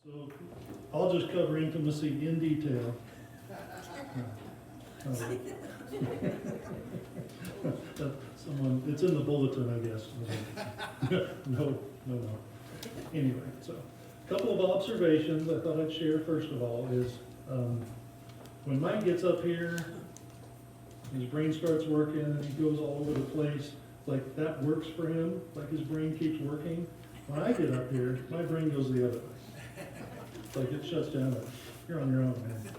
So I'll just cover intimacy in detail. Someone, it's in the bulletin, I guess. No. Anyway, so a couple of observations I thought I'd share. First of all is when Mike gets up here, his brain starts working and he goes all over the place. Like that works for him, like his brain keeps working. When I get up here, my brain goes the other way. It's like it shuts down. You're on your own, man.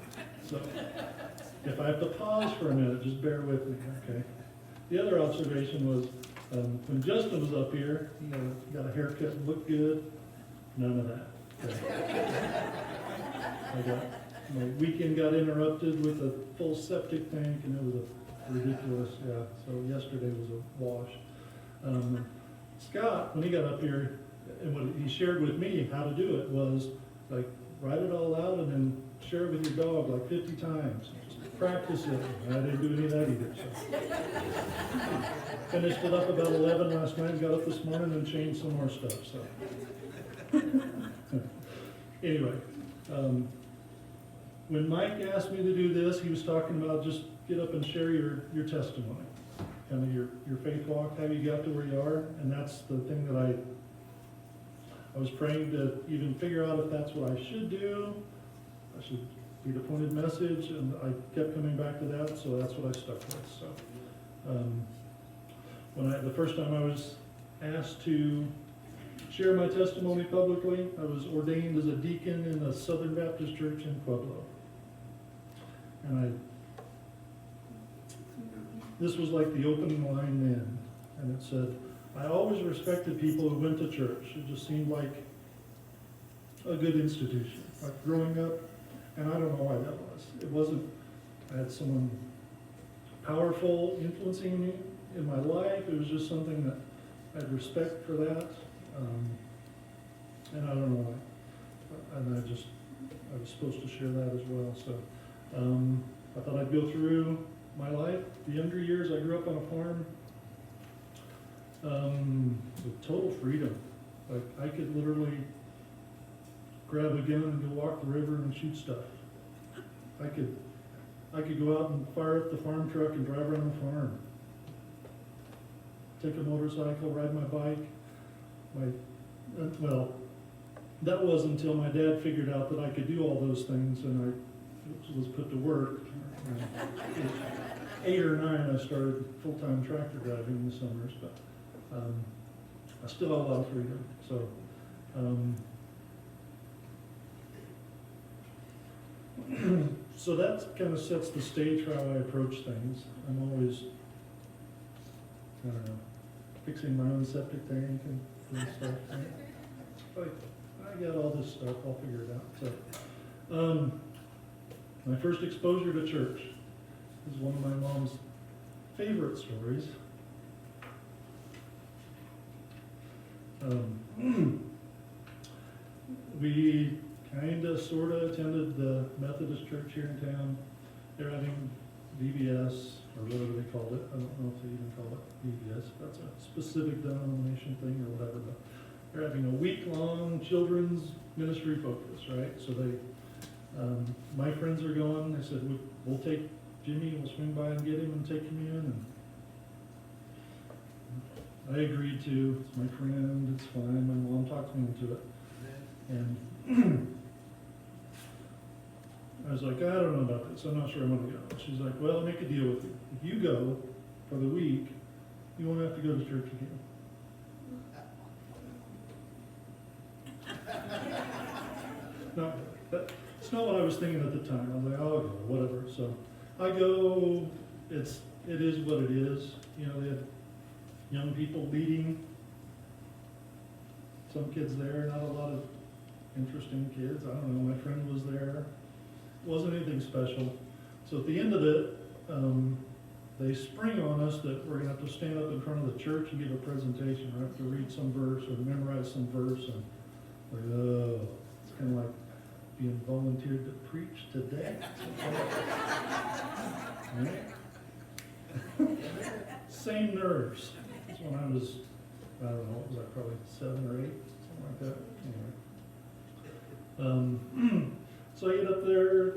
So if I have to pause for a minute, just bear with me, okay? The other observation was when Justin was up here, got a haircut and looked good. None of that. Okay. My weekend got interrupted with a full septic tank, and it was a ridiculous. Yeah. So yesterday was a wash. Scott, when he got up here, and what he shared with me how to do it was like write it all out and then share it with your dog like 50 times. Just practice it. I didn't do any of that either. So. Finished it up about 11 last night, got up this morning and changed some more stuff. So anyway, when Mike asked me to do this, he was talking about just get up and share your testimony, kind of your faith walk, how you got to where you are, and that's the thing that I was praying to even figure out if that's what I should do. I should be the pointed message, and I kept coming back to that, so that's what I stuck with. So the first time I was asked to share my testimony publicly, I was ordained as a deacon in a Southern Baptist church in Pueblo. And this was like the opening line then, and it said, I always respected people who went to church. It just seemed like a good institution. Like growing up, and I don't know why that was. It wasn't, I had someone powerful influencing me in my life. It was just something that I had respect for that. And I don't know why. And I was supposed to share that as well. So I thought I'd go through my life. The younger years, I grew up on a farm. With total freedom. Like I could literally grab a gun and go walk the river and shoot stuff. I could go out and fire up the farm truck and drive around the farm. Take a motorcycle, ride my bike. Well, that was until my dad figured out that I could do all those things, and I was put to work. At 8 or 9, I started full-time tractor driving in the summers, but I still have a lot of freedom. So so that kind of sets the stage for how I approach things. I'm always, I don't know, fixing my own septic tank and stuff. Like, I got all this stuff, I'll figure it out. So my first exposure to church is one of my mom's favorite stories. We kind of, sort of attended the Methodist church here in town. They're having VBS, or whatever they called it. I don't know if they even call it VBS. That's a specific denomination thing or whatever. But they're having a week-long children's ministry focus, right? So they, my friends are going. They said, we'll take Jimmy and we'll swing by and get him and take him in. And I agreed to. It's my friend. It's fine. My mom talked me into it. And I was like, I don't know about this. I'm not sure I want to go. She's like, well, I'll make a deal with you. If you go for the week, you won't have to go to church again. No, it's not what I was thinking at the time. I was like, I'll go, whatever. So I go. It is what it is. You know, they had young people leading. Some kids there, not a lot of interesting kids. I don't know. My friend was there. It wasn't anything special. So at the end of it, they spring on us that we're going to have to stand up in front of the church and give a presentation. We have to read some verse or memorize some verse. And it's kind of like being volunteered to preach today. Right? Same nerves. That's when I was, I don't know, what was I, probably 7 or 8, something like that. Anyway. So I get up there,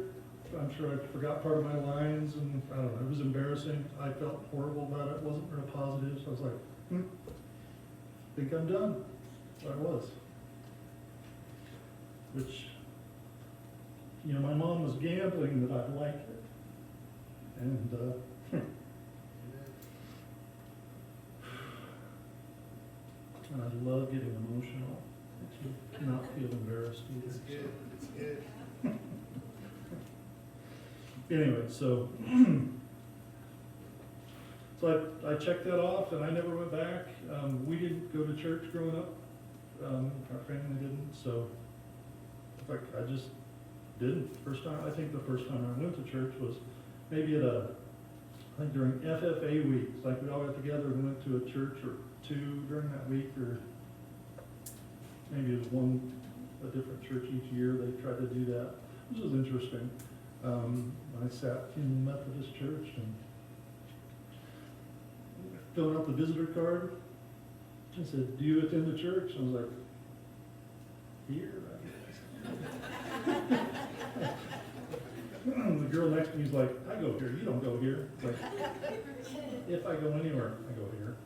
I'm sure I forgot part of my lines, and I don't know, it was embarrassing. I felt horrible about it, it wasn't real positive, so I was like, I think I'm done. So I was. Which, you know, my mom was gambling that I'd like it. And, and I love getting emotional. To not feel embarrassed either. It's good, it's good. Anyway, so I checked that off, and I never went back. We didn't go to church growing up. Our family didn't, so in fact, I just didn't. I think the first time I went to church was maybe I think during FFA weeks, like we all got together and went to a church or two during that week, or maybe it was a different church each year. They tried to do that, which was interesting. I sat in the Methodist church and filling out the visitor card. I said, "Do you attend the church?" I was like, "Here, I guess." The girl next to me is like, "I go here, you don't go here." Like, if I go anywhere, I go here.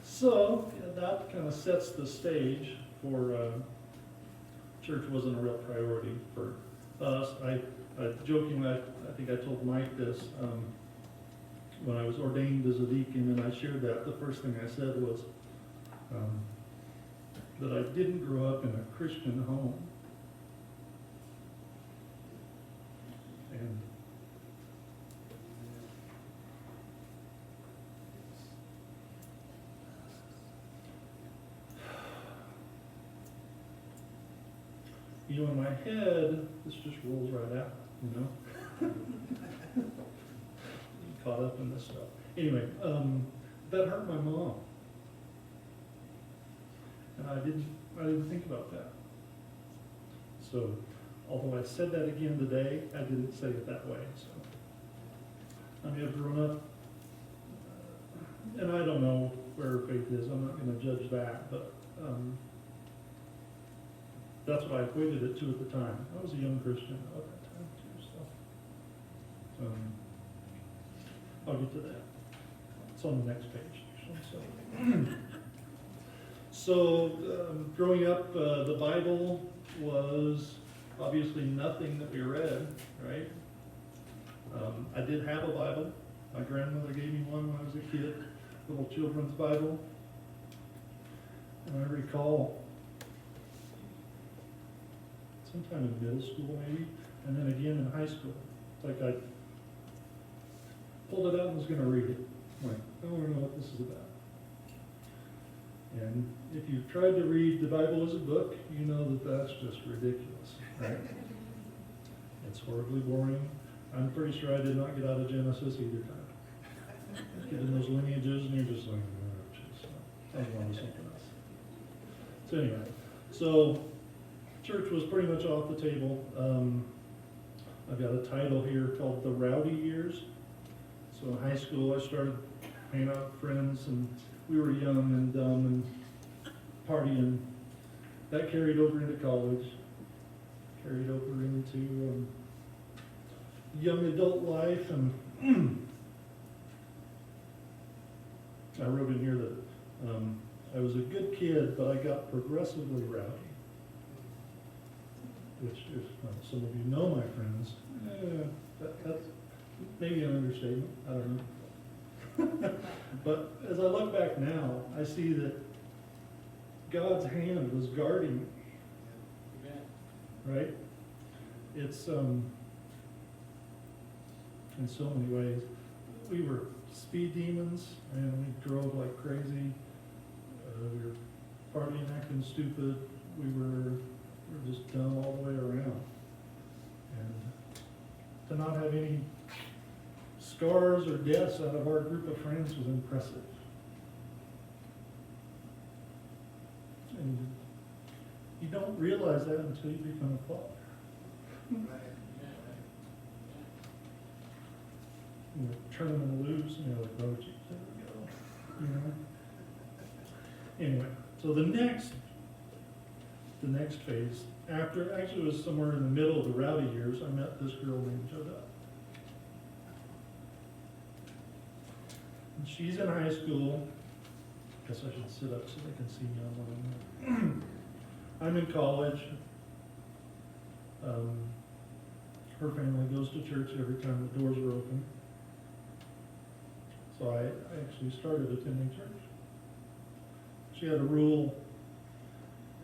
So that kind of sets the stage for church wasn't a real priority for us. I jokingly, I think I told Mike this, when I was ordained as a deacon and I shared that, the first thing I said was that I didn't grow up in a Christian home. And you know, in my head, this just rolls right out, you know? Caught up in this stuff. Anyway, that hurt my mom. And I didn't think about that. So, although I said that again today, I didn't say it that way, so. I mean, I've grown up, and I don't know where her faith is, I'm not gonna judge that, but, that's what I equated it to at the time. I was a young Christian at that time too, so. I'll get to that. It's on the next page, actually. So, growing up, the Bible was obviously nothing that we read, right? I did have a Bible. My grandmother gave me one when I was a kid, little children's Bible. And I recall sometime in middle school maybe, and then again in high school. It's like I pulled it out and was going to read it. I'm like, I don't know what this is about. And if you've tried to read the Bible as a book, you know that that's just ridiculous, right? It's horribly boring. I'm pretty sure I did not get out of Genesis either time. Get in those lineages and you're just like, oh, jeez, I want something else. So anyway, so church was pretty much off the table. I've got a title here called The Rowdy Years. So in high school, I started hanging out with friends, and we were young and dumb and partying. That carried over into college, carried over into young adult life, and I wrote in here that I was a good kid, but I got progressively rowdy. Which, if some of you know my friends, that's maybe an understatement, I don't know. But as I look back now, I see that God's hand was guarding me, right? It's, in so many ways. We were speed demons, and we drove like crazy. We were partying, acting stupid. We were just dumb all the way around. And to not have any scars or deaths out of our group of friends was impressive. And you don't realize that until you become a father. You know, turn them loose, and you're like, oh, geez, there we go. You know? Anyway, so the next the next phase. Actually it was somewhere in the middle of the rowdy years, I met this girl named Joda. And she's in high school. Guess I should sit up so they can see me online. I'm in college. Her family goes to church every time the doors are open. So I actually started attending church. She had a rule,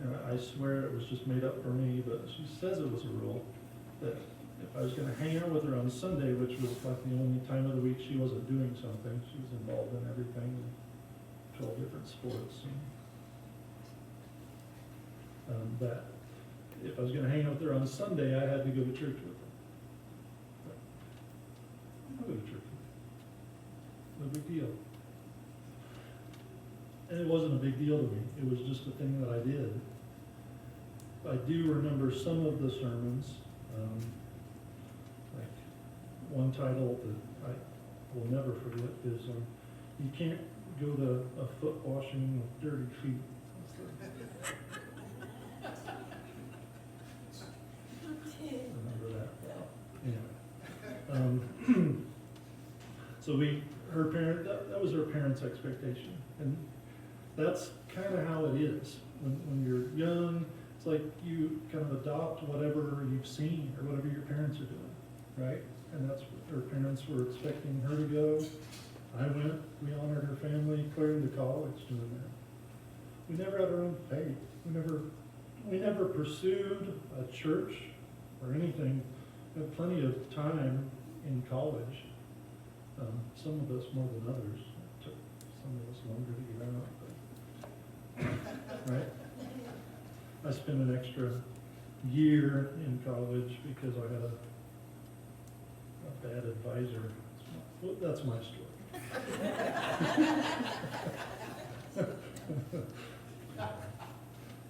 and I swear it was just made up for me, but she says it was a rule, that if I was gonna hang out with her on Sunday, which was like the only time of the week she wasn't doing something, she was involved in everything, 12 different sports. And, that if I was gonna hang out with her on Sunday, I had to go to church with her. I'll go to church with her. No big deal. And it wasn't a big deal to me. It was just a thing that I did. I do remember some of the sermons, like one title that I will never forget is, you can't go to a foot washing with dirty feet. Remember that? Anyway. So that was her parents' expectation. And that's kind of how it is. When you're young, it's like you kind of adopt whatever you've seen or whatever your parents are doing, right? And that's what her parents were expecting her to go. I went, we honored her family, clearing to college doing that. We never had our own faith. We never pursued a church or anything. We had plenty of time in college. Some of us more than others. It took some of us longer to get out. Right? I spent an extra year in college because I had a bad advisor. Well, that's my story.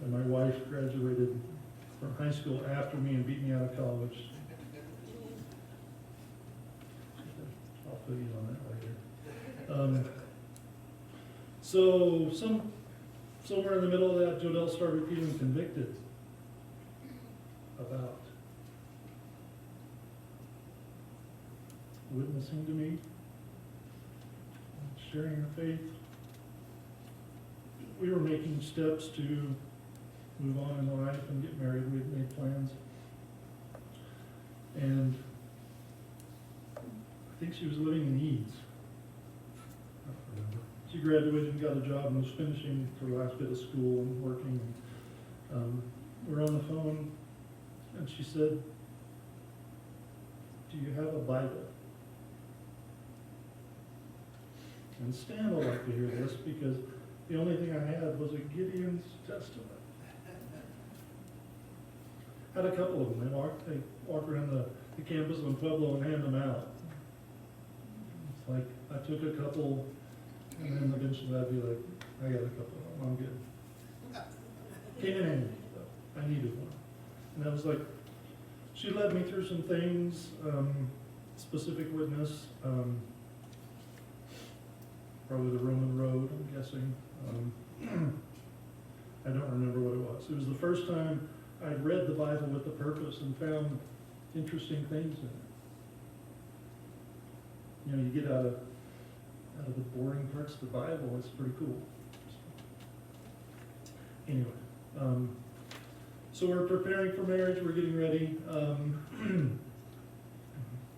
And my wife graduated from high school after me and beat me out of college. I'll fill you on that later. So somewhere in the middle of that, Jodelle started feeling convicted about witnessing to me, sharing her faith. We were making steps to move on in life and get married. We had made plans. And I think she was living in Eads. I don't remember. She graduated and got a job and was finishing her last bit of school and working. We were on the phone, and she said, "Do you have a Bible?" And Stan will like to hear this because the only thing I had was a Gideon's Testament. Had a couple of them. They walk around the campus in Pueblo and hand them out. It's like I took a couple, and then eventually I'd be like, I got a couple of them, I'm good. Came in handy, though. I needed one. And I was like, she led me through some things, specific witness, probably the Roman road, I'm guessing. I don't remember what it was. It was the first time I'd read the Bible with a purpose and found interesting things in it. You know, you get out of the boring parts of the Bible, it's pretty cool. Anyway, so we're preparing for marriage, we're getting ready.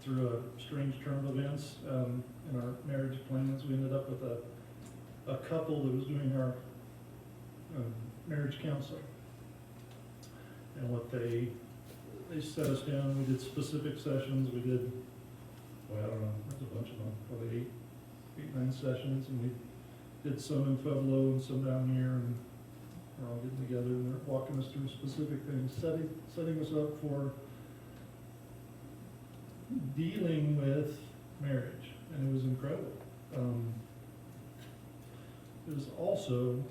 Through a strange turn of events in our marriage plans, we ended up with a couple that was doing our marriage counseling. And what they set us down, we did specific sessions, we did, well, I don't know, there's a bunch of them, probably eight, 9 sessions, and we did some in Pueblo and some down here, and we're all getting together, and they're walking us through specific things, setting us up for dealing with marriage, and it was incredible. It was also,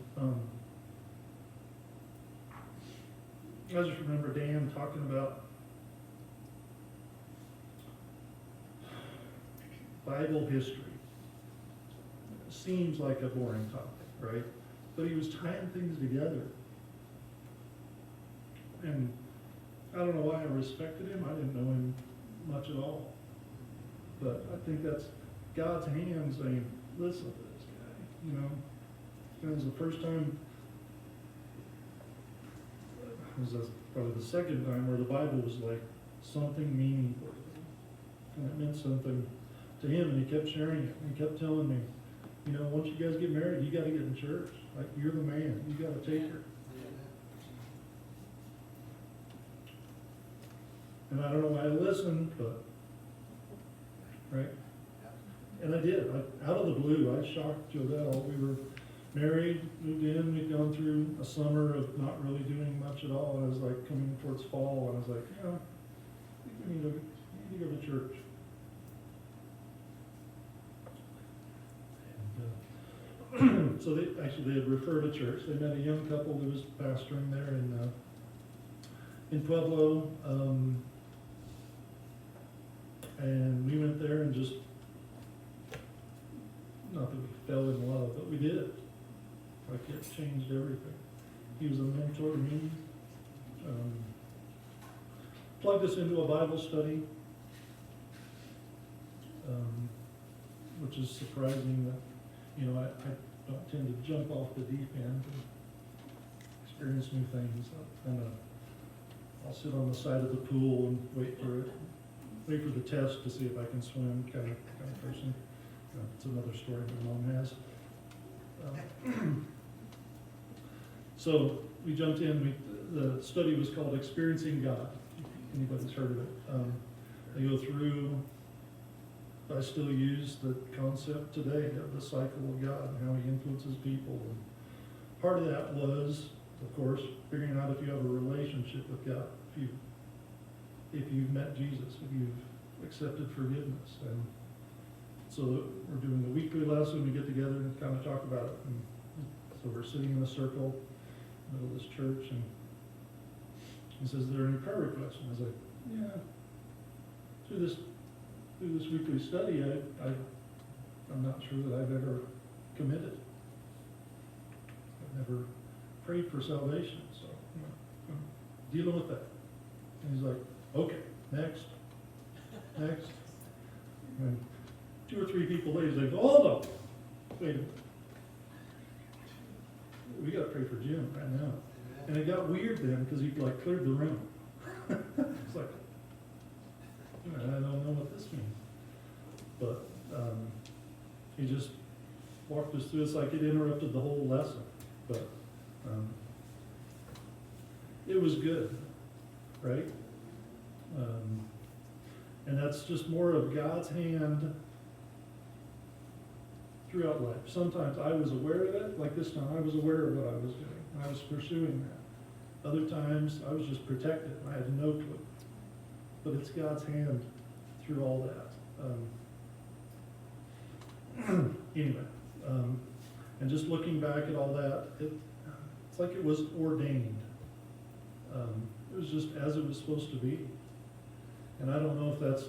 I just remember Dan talking about Bible history. It seems like a boring topic, right? But he was tying things together. And I don't know why I respected him. I didn't know him much at all. But I think that's God's hand saying, listen to this guy, you know. It was the first time, it was probably the second time where the Bible was like something meaningful. And it meant something to him, and he kept sharing it. And he kept telling me, you know, once you guys get married, you got to get in church. Like, you're the man. You got to take her. And I don't know why I listened, but, right? And I did. Out of the blue, I shocked Jodelle. We were married, moved in, we'd gone through a summer of not really doing much at all. And I was like coming towards fall, and I was like, you know, I think we need to go to church. And, so they had referred a church. They met a young couple who was pastoring there in Pueblo. And we went there and just, not that we fell in love, but we did. Like, it changed everything. He was a mentor to me. Plugged us into a Bible study, which is surprising that, you know, I don't tend to jump off the deep end and experience new things. I'll sit on the side of the pool and wait for the test to see if I can swim, kind of person. It's another story my mom has. So we jumped in. The study was called Experiencing God. If anybody's heard of it. They go through, I still use the concept today of the cycle of God and how he influences people. And part of that was, of course, figuring out if you have a relationship with God, if you've met Jesus, if you've accepted forgiveness. And so we're doing the weekly lesson, we get together and kind of talk about it. And so we're sitting in a circle in the middle of this church, and he says, "Is there any prayer requests?" And I was like, yeah. Through this weekly study, I'm not sure that I've ever committed. I've never prayed for salvation, so I'm dealing with that. And he's like, okay, next. And 2 or 3 people later, he's like, hold on, wait a minute. We got to pray for Jim right now. And it got weird then because he like cleared the room. It's like, I don't know what this means. But he just walked us through. It's like it interrupted the whole lesson. But it was good, right? And that's just more of God's hand throughout life. Sometimes I was aware of it, like this time I was aware of what I was doing. I was pursuing that. Other times I was just protected. I had no clue. But it's God's hand through all that. Anyway, and just looking back at all that, it's like it was ordained. It was just as it was supposed to be. And I don't know if that's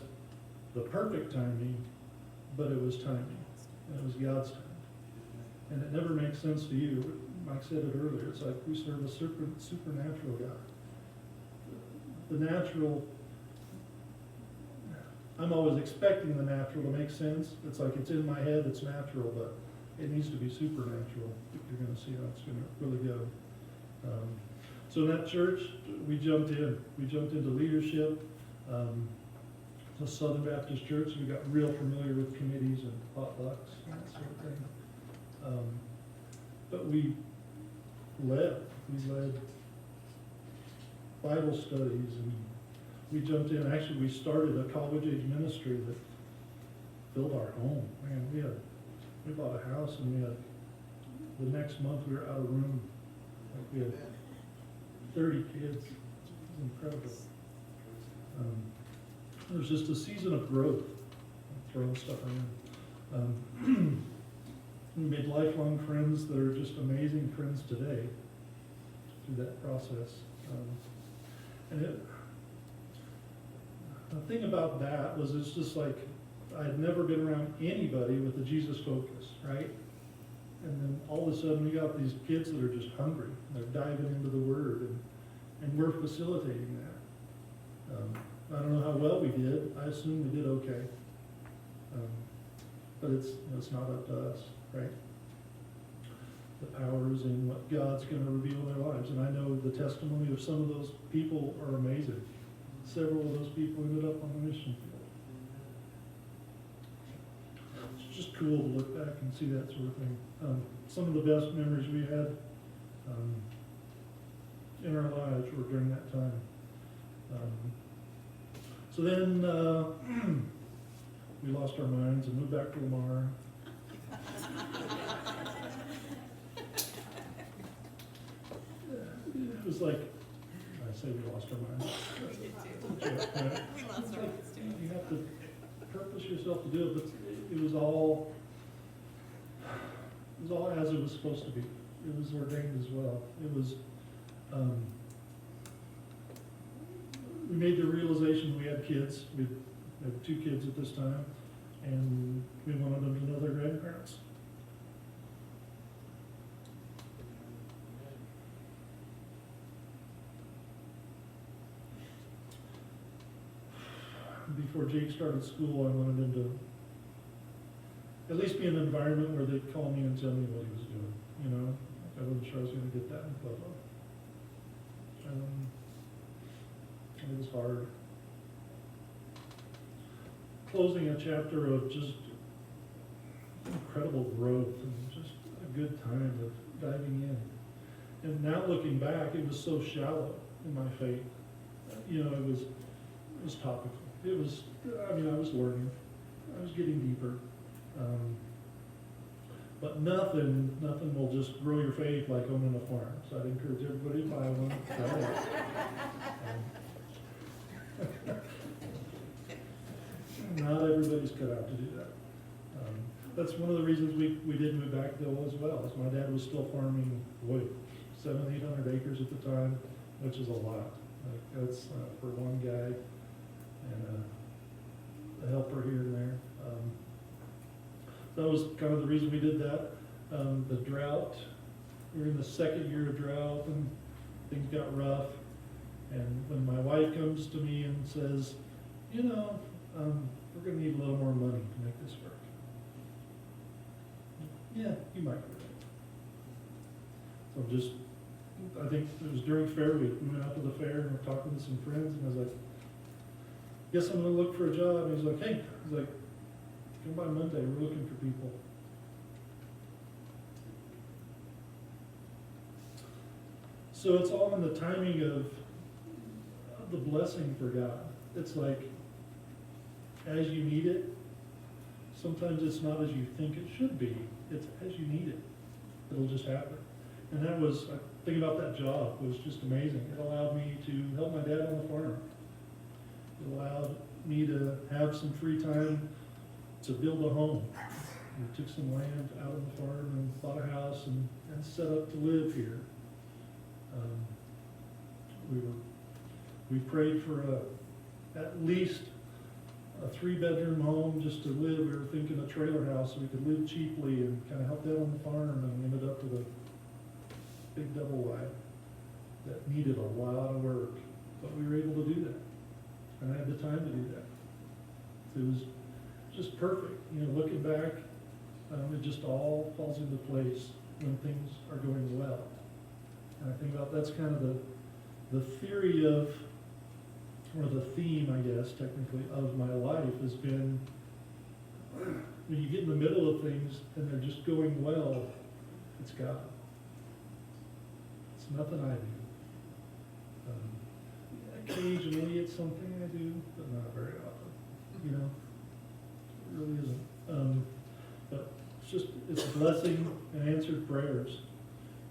the perfect timing, but it was timing. And it was God's timing. And it never makes sense to you. Mike said it earlier. It's like we serve a supernatural God. The natural, I'm always expecting the natural to make sense. It's like it's in my head, it's natural, but it needs to be supernatural if you're going to see how it's going to really go. So in that church, we jumped in. We jumped into leadership. It's a Southern Baptist church, so we got real familiar with committees and potlucks and that sort of thing. But we led Bible studies, and we jumped in. Actually, we started a college-age ministry that filled our home. Man, we bought a house, and the next month we were out of room. Like we had 30 kids. It was incredible. It was just a season of growth. I'm throwing stuff around. We made lifelong friends that are just amazing friends today through that process. And the thing about that was it's just like I had never been around anybody with a Jesus focus, right? And then all of a sudden we got these kids that are just hungry. They're diving into the Word, and we're facilitating that. I don't know how well we did. I assume we did okay. But it's not up to us, right? The power is in what God's going to reveal in their lives. And I know the testimony of some of those people are amazing. Several of those people ended up on the mission field. It's just cool to look back and see that sort of thing. Some of the best memories we had in our lives were during that time. So then we lost our minds and moved back to Lamar. It was like, I say we lost our minds. We did too. We lost our minds too. You have to purpose yourself to do it, but it was all as it was supposed to be. It was ordained as well. It was, we made the realization we had kids. We had 2 kids at this time, and we wanted them to know their grandparents. Before Jake started school, I wanted him to at least be in an environment where they'd call me and tell me what he was doing. You know, I wasn't sure I was going to get that in Pueblo. It was hard. Closing a chapter of just incredible growth and just a good time of diving in. And now looking back, it was so shallow in my faith. You know, it was topical. It was, I was learning. I was getting deeper. But nothing will just grow your faith like owning a farm. So I'd encourage everybody to buy one. Not everybody's cut out to do that. That's one of the reasons we did move back though as well. Is my dad was still farming, 700-800 acres at the time, which is a lot. Like that's for one guy and a helper here and there. That was kind of the reason we did that. The drought, we were in the 2nd year of drought and things got rough. And when my wife comes to me and says, you know, we're going to need a little more money to make this work. Yeah, you might be right. So I think it was during Fair Week. We went out to the fair and we're talking to some friends and I was like, guess I'm going to look for a job. And he's like, hey, come by Monday, we're looking for people. So it's all in the timing of the blessing for God. It's like, as you need it, sometimes it's not as you think it should be. It's as you need it. It'll just happen. And that was, thinking about that job was just amazing. It allowed me to help my dad on the farm. It allowed me to have some free time to build a home. We took some land out of the farm and bought a house and set up to live here. We prayed for at least a 3-bedroom home just to live. We were thinking a trailer house so we could live cheaply and kind of help out on the farm, and we ended up with a big double wide that needed a lot of work, but we were able to do that, and I had the time to do that. So it was just perfect. You know, looking back, it just all falls into place when things are going well. And I think about that's kind of the theory of, or the theme, I guess, technically, of my life has been when you get in the middle of things and they're just going well, it's God. It's nothing I do. Occasionally it's something I do, but not very often. You know, it really isn't. But it's a blessing and answered prayers.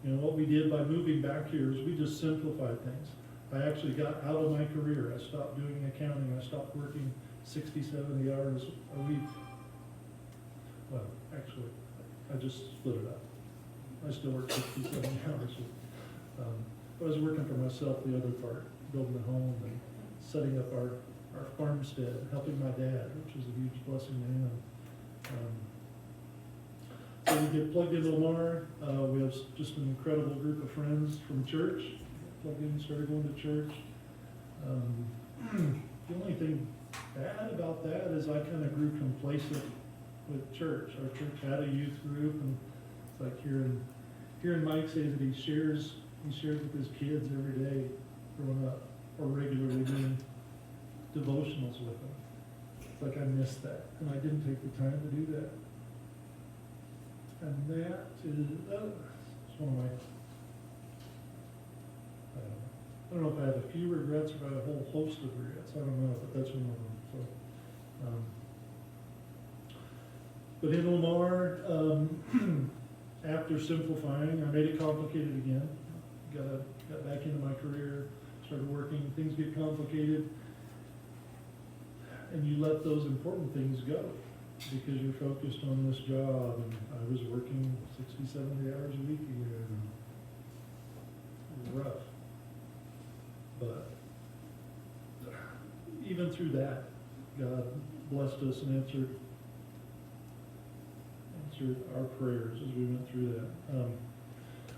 You know, what we did by moving back here is we just simplified things. I actually got out of my career. I stopped doing accounting. I stopped working 60, 70 hours a week. Well, actually, I just split it up. I still work 60, 70 hours. I was working for myself the other part, building a home and setting up our farmstead, helping my dad, which was a huge blessing to him. So we get plugged into Lamar. We have just an incredible group of friends from church. plugged in, started going to church. The only thing bad about that is I kind of grew complacent with church. Our church had a youth group, and it's like hearing Mike say that he shares with his kids every day growing up, or regularly doing devotionals with them. It's like I missed that, and I didn't take the time to do that. And that is, it's one of my, I don't know if I have a few regrets or if I have a whole host of regrets. I don't know, but that's one of them. So, but in Lamar, after simplifying, I made it complicated again. Got back into my career, started working. Things get complicated, and you let those important things go because you're focused on this job. And I was working 60, 70 hours a week again. It was rough. But even through that, God blessed us and answered our prayers as we went through that.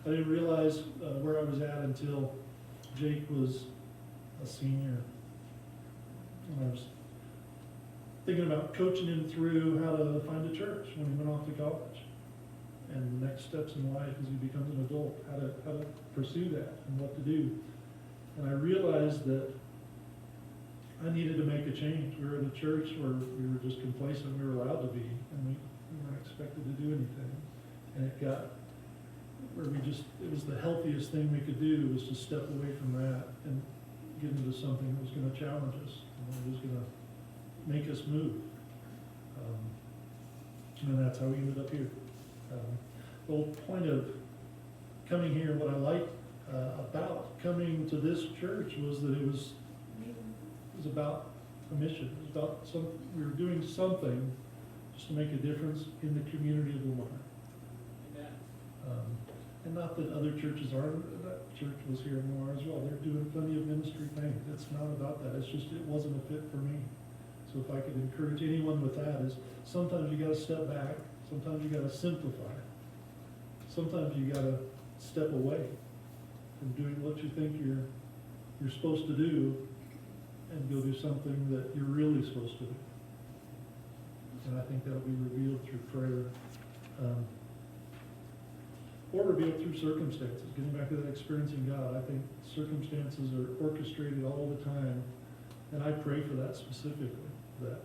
I didn't realize where I was at until Jake was a senior. And I was thinking about coaching him through how to find a church when he went off to college, and the next steps in life as he becomes an adult, how to pursue that and what to do. And I realized that I needed to make a change. We were at a church where we were just complacent. We were allowed to be, and we weren't expected to do anything. And it got where it was the healthiest thing we could do was to step away from that and get into something that was going to challenge us, and was going to make us move. And that's how we ended up here. The whole point of coming here, what I liked about coming to this church was that it was about a mission. It was about we were doing something just to make a difference in the community of Lamar. And not that other churches aren't. That church was here in Lamar as well. They're doing plenty of ministry things. It's not about that. It's just it wasn't a fit for me. So if I could encourage anyone with that is sometimes you got to step back. Sometimes you got to simplify. Sometimes you got to step away from doing what you think you're supposed to do and go do something that you're really supposed to do. And I think that'll be revealed through prayer. Or revealed through circumstances. Getting back to that experiencing God, I think circumstances are orchestrated all the time, and I pray for that specifically, that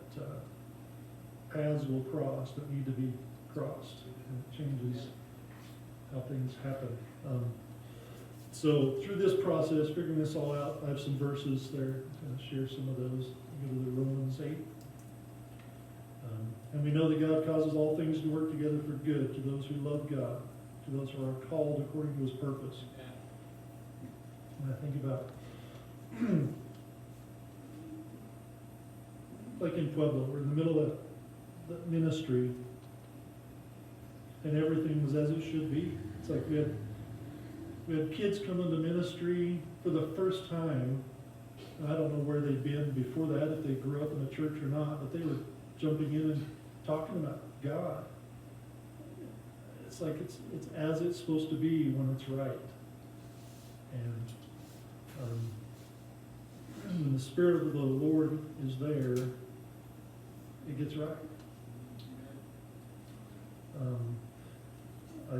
paths will cross that need to be crossed, and it changes how things happen. So through this process, figuring this all out, I have some verses there. I'm going to share some of those. Go to the Romans 8. And we know that God causes all things to work together for good to those who love God, to those who are called according to his purpose. And I think about, like in Pueblo, we're in the middle of the ministry, and everything was as it should be. It's like we had kids come into ministry for the first time. I don't know where they'd been before that, if they grew up in a church or not, but they were jumping in and talking about God. It's like it's as it's supposed to be when it's right. And when the Spirit of the Lord is there, it gets right. I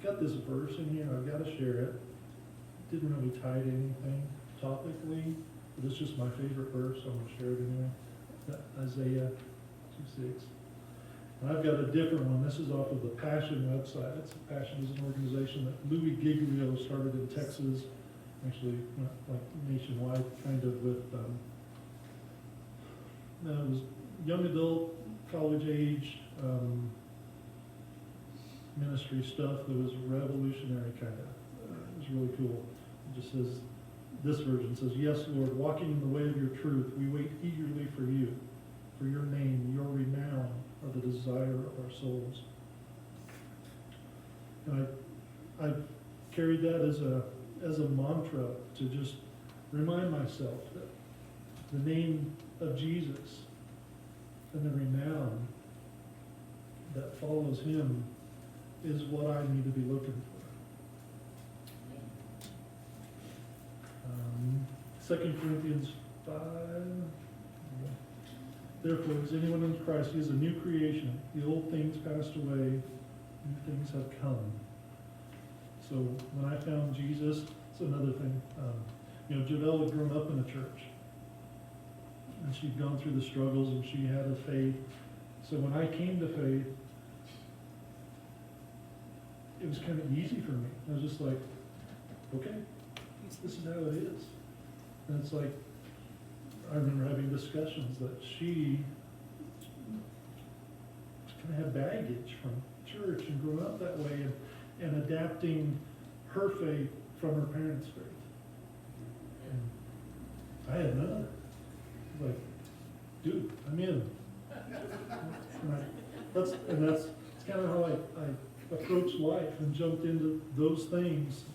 got this verse in here. I've got to share it. Didn't really tie to anything topically, but it's just my favorite verse, so I'm going to share it anyway. Isaiah 2:6. And I've got a different one. This is off of the Passion website. Passion is an organization that Louis Giglio started in Texas, actually not like nationwide, kind of with, it was young adult, college age ministry stuff that was revolutionary kind of. It was really cool. It just says, this version says, "Yes, Lord, walking in the way of your truth, we wait eagerly for you. For your name, your renown are the desire of our souls." And I've carried that as a mantra to just remind myself that the name of Jesus and the renown that follows him is what I need to be looking 2 Corinthians 5. Therefore, is anyone in Christ, he is a new creation. The old things passed away, new things have come. So when I found Jesus, it's another thing. Javelle had grown up in a church. And she'd gone through the struggles and she had a faith. So when I came to faith, it was kind of easy for me. I was just like, okay, this is how it is. And it's like, I remember having discussions that she kind of had baggage from church and growing up that way and adapting her faith from her parents' faith. And I had none of it. Like, dude, I'm in. That's kind of how I approached life and jumped into those things.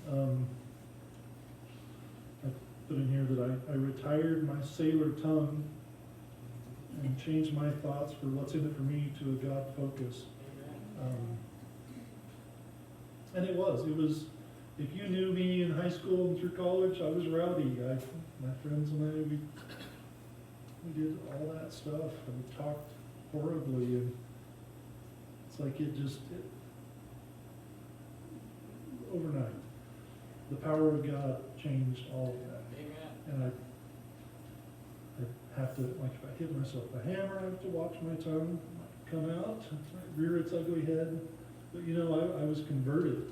I put in here that I retired my sailor tongue and changed my thoughts for what's in it for me to a God focus. And it was, if you knew me in high school and through college, I was rowdy. My friends and I, we did all that stuff and talked horribly, and it's like overnight, the power of God changed all of that. Amen. And I have to, like if I hit myself with a hammer, I have to watch my tongue come out, rear its ugly head. But I was converted,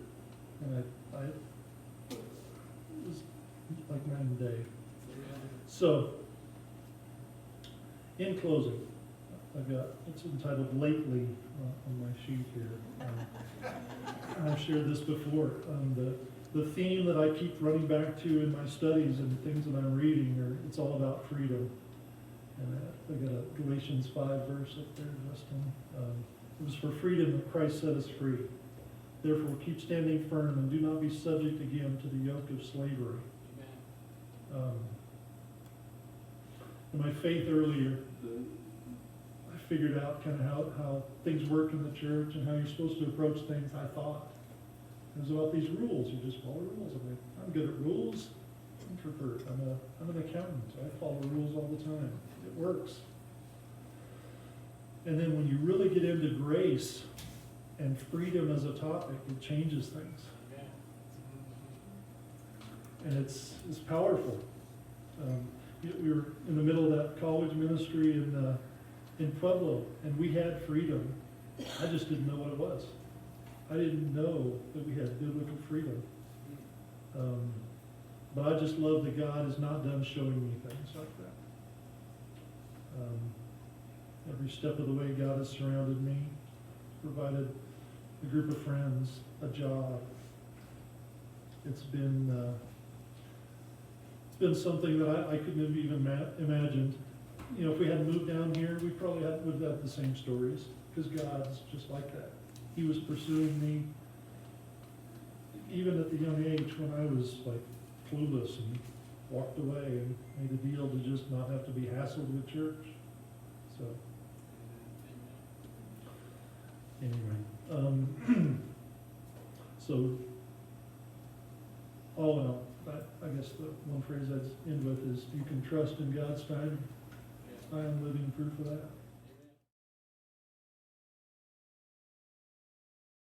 and I it was like night and day. So, in closing, I've got, it's entitled Lately on my sheet here. I've shared this before. The theme that I keep running back to in my studies and things that I'm reading, it's all about freedom. And I got a Galatians 5 verse up there, Justin. It was for freedom that Christ set us free. Therefore, keep standing firm and do not be subject again to the yoke of slavery. In my faith earlier, I figured out kind of how things work in the church and how you're supposed to approach things. I thought it was about these rules. You just follow rules. I'm good at rules. Introvert. I'm an accountant. I follow rules all the time. It works. And then when you really get into grace and freedom as a topic, it changes things. And it's powerful. We were in the middle of that college ministry in Pueblo, and we had freedom. I just didn't know what it was. I didn't know that we had biblical freedom. But I just love that God is not done showing me things like that. Every step of the way, God has surrounded me, provided a group of friends, a job. It's been something that I couldn't have even imagined. If we hadn't moved down here, we probably would have had the same stories, because God's just like that. He was pursuing me even at the young age when I was like clueless and walked away and made a deal to just not have to be hassled with church. So anyway, so all in all, I guess the one phrase I'd end with is, you can trust in God's time. I am living proof of that.